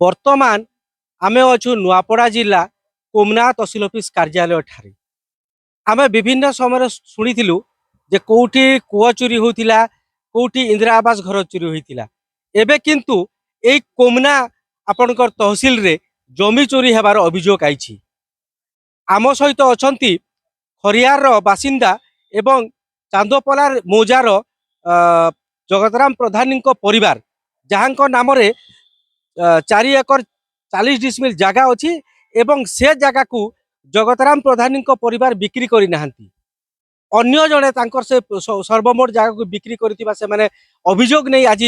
बर्तमान आमे अच्छु नुआपड़ा जिला कोमना तहसिल ऑफिस कार्यालय ठारे आमे विभिन्न समय शुणिथिलु जे कोउठी कुआ चोरी होतिला कोउठी इंदिरा आवास घर चोरी होतिला एबे किंतु एई कोमना आपणकर तहसिल रे जमी चोरी हेबार अभियोग आइछि आम सहित अछंती खरियार बासिंदा एवं चांदोपलार मौजार जगतराम प्रधानी परिवार जहां नाम 4 एकर 40 डिसमिल जगह अच्छी एवं से जगह को जगतराम प्रधानी परिवार बिक्री करना अन्य जड़े से सर्वमोट जगह को बिक्री करथिबा से माने अभियोग नहीं आज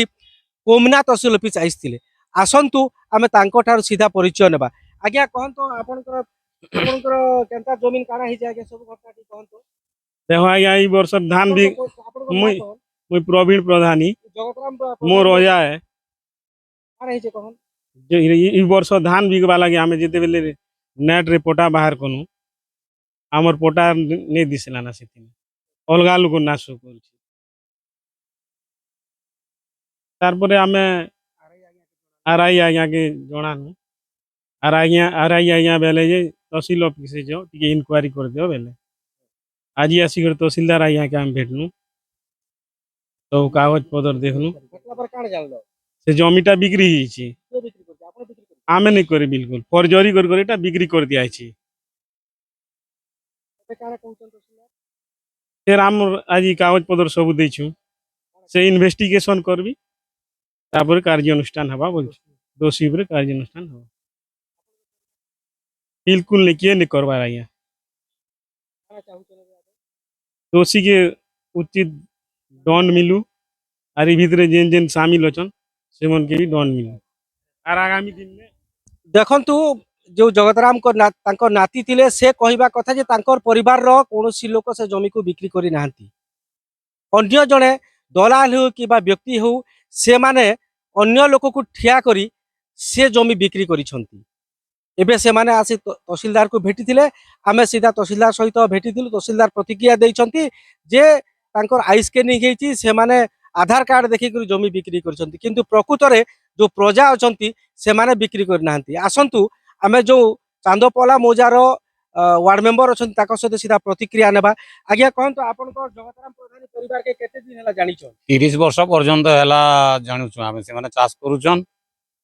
कोमना तहसिल ऑफिस आइसथिले आसंतु आमे तांको ठार सीधा परिचय नेबा आज्ञा कहंतो आपनकर केनता जमीन काना हि जाय सब घटना टी कहंतो देखो आज्ञा ई वर्ष धान भी मुई मुई प्रवीण प्रधानी जगतराम मोर अजा है काना हि जे कहन ई वर्ष धान बिकवा लगे आमे जेते बेले नेट रे पोटा बाहर कनु आमर पोटा ने दिसला ना सेति अलगा लोक नाश करछि तारपरे आमे आरआई आज्ञा के जणानु आरआई आज्ञा बेले जे तहसील ऑफिस जो टिके इंक्वायरी कर दियो बेले आज आसिक तहसीलदार आज्ञा के हम भेटनु तो कागज पत्र देखनु घटना पर कान जानलो से जमीटा बिक्री हिची के बिक्री करते आपण बिक्री करते आमे नहीं करे बिल्कुल फर्जरी कर एटा बिक्री कर दिया छी ते काना कहउछन तो सुना फिर हम आज ई कागज पत्र सब देछु से इन्वेस्टिगेशन करबी तापर कार्य अनुष्ठान हवा बोल दोषी पर कार्य अनुष्ठान हवा बिल्कुल नहीं किए नहीं करवा रही काना चाहउछन दोषी के उचित दंड मिलू आर ई भितरे जेन जेन शामिल अछन से मन के भी दंड मिलू आर आगामी दिन में देखंतु जो जगतराम को तांको नाती थिले से कहिबा कथा जे तांकर परिवार रो कोनोसी लोक से जमी को बिक्री करी नाहंती अन्य जने दलाल हो कि व्यक्ति हो से माने अन्य लोक को ठिया करी से जमी बिक्री करिसंती एबे से माने आसी तहसीलदार को भेटी थिले आमे सीधा तहसीलदार सहित भेटी थिलु तहसीलदार प्रतिक्रिया दैछंती जे तांकर आई स्कैनिंग हेची से माने आधार कार्ड देखि कर जमी बिक्री करिसंती किंतु प्रकृत रे जो प्रजा अछंती से माने बिक्री कर नाहंती आसंतु आमे जो चांदोपला मौजार वार्ड मेंबर अछंती ताको सहित सीधा प्रतिक्रिया नेबा आज्ञा कहंतो आपन को जगतराम प्रधानी परिवार के केते दिन हला जानिछन 30 वर्ष पर्यंत हैला जानुछु आमे से माने चाष करूछन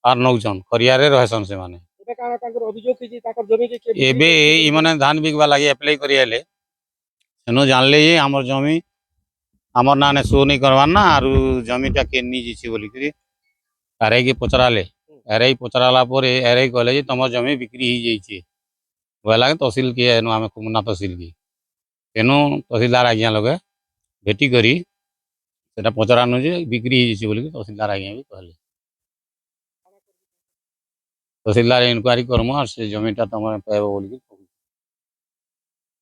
आर नौछन खरियारे रहसन से माने एबे काना तांकर अभियोग की ताकर जमी के बिक्री एबे करछन? ई माने धान बिकवा लागि अप्लाई करि आले सेनो जानले ये हमर जमी हमर नाने शो नहीं करवान ना आरु जमीटा के नी जिछि बोली करी आरआई के पचराले आरआई पचराला परे आरआई कहले जे तमर जमी बिक्री ही जाइछि बोला तहसील के एनो आमे कुमना तहसील की एनो तहसीलदार आज्ञा लगे भेटी करी सेटा पचरानु जे बिक्री ही जाइछि बोली तहसीलदार आज्ञा भी कहले तहसीलदार इंक्वायरी करमु आर से जमीटा तमर पाइबो बोली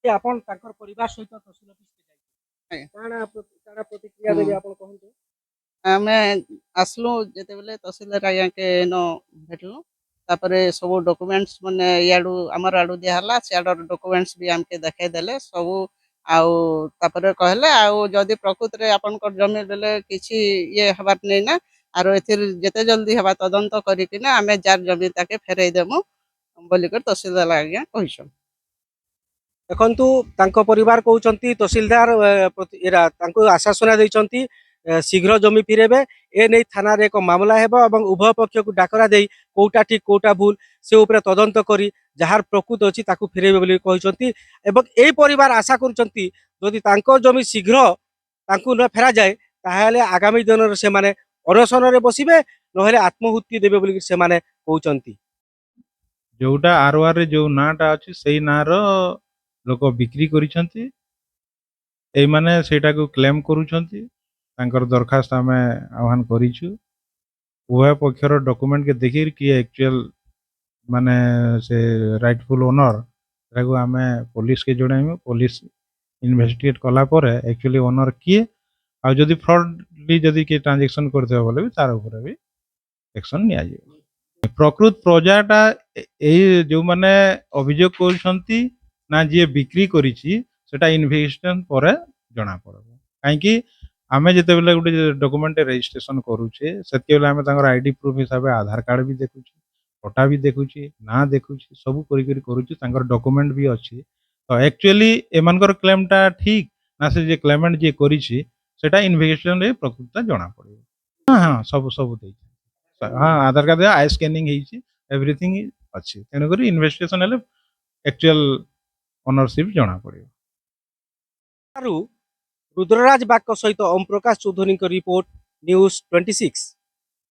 कि आपण ताकर परिवार सहित तहसील ऑफिस के जाई काना प्रतिक्रिया देबे आपण कहंतो आमे आसलु जेते बेले तहसीलदार आज्ञा के नो भेटलु तापरे सब डॉक्यूमेंट्स माने याडू हमर आडू दिया हला सियाडर डॉक्यूमेंट्स भी हमके देखाई देले सब आउ तापरे कहले आउ जदी प्रकृत रे आपन को जमी बेले किछि ये हबार नै ना आरो एथिर जेते जल्दी हबा तदंत करी कि ना आमे जार जमी ताके फेरै देमु बोली कर तहसीलदार आज्ञा कहिसन देखंतु तांको परिवार कहउचंती तहसीलदार एरा तांको आश्वासन दैचंती शीघ्र जमी फिरेबे ए नै थाना रे एक मामला हेबो एवं उभय पक्ष को डाकरा देई कोटा ठीक कोटा भूल से ऊपर तदंत करी जहार प्रकृत अछि ताकू फिरेबे बोली कहउचंती एवं एई परिवार आशा करूचंती जदि तांको जमी शीघ्र तांको न फेरा जाय ताहाले आगामी दिन रे से माने अनशन रे बसिबे नहेले आत्महत्या देबे बोली से माने कहउचंती जोटा आरओआर रे जो नाटा अछि सेही नार लोक बिक्री करिसंती एई माने सेटा को क्लेम करूछंती तांकर दरखास्त आमे आह्वान करिछु उभय पक्षर डॉक्यूमेंट के देखिर कि एक्चुअल माने से राइटफुल ओनर ताको आमे पुलिस के जणाइमु पुलिस इन्वेस्टिगेट कला परे एक्चुअली ओनर किए आ जदी फ्रॉडली जदी के ट्रांजैक्शन करते बोले भी तार ऊपर भी एक्शन निया जे प्रकृत प्रजाटा एई जो माने अभियोग करछंती ना जे बिक्री करिछि सेटा इन्वेस्टिगेशन परे जणा पड़बो काहे कि आमे जेते बेले गुटे डॉक्यूमेंट रजिस्ट्रेशन करूछे सेते बेले आमे तांगर आईडी प्रूफ हिसाब आधार कार्ड भी देखुछे ପଟା ବି ଦେଖୁଛି ନା ଦେଖୁଛି ସବୁ କରିକରି କରୁଛି ତାଙ୍କର ଡକୁମେଣ୍ଟ ବି ଅଛି ତ ଆକ୍ଚୁଆଲି ଏମାନଙ୍କର କ୍ଲେମଟା ଠିକ ନା ସେ ଯେ କ୍ଲେମେଣ୍ଟ ଯିଏ କରିଛି ସେଟା ଇନଭେଷ୍ଟିଗେସନରେ ପ୍ରକୃତ ଜଣା ପଡ଼ିବ ହଁ ହଁ ସବୁ ସବୁ ଦେଇଛି ହଁ ଆଧାର କାର୍ଡ ଆଇ ସ୍କାନିଂ ହେଇଛି ଏଭ୍ରିଥିଙ୍ଗ ଅଛି ତେଣୁକରି ଇନଭେଷ୍ଟିଗେସନ ହେଲେ ଆକ୍ଚୁଆଲ ଓନରସିପ୍ ଜଣା ପଡ଼ିବ ରୁଦ୍ରରାଜ ବାଗଙ୍କ ସହିତ ଓମ୍ ପ୍ରକାଶ ଚୌଧୁରୀଙ୍କ ରିପୋର୍ଟ ନ୍ୟୁଜ୍ 26।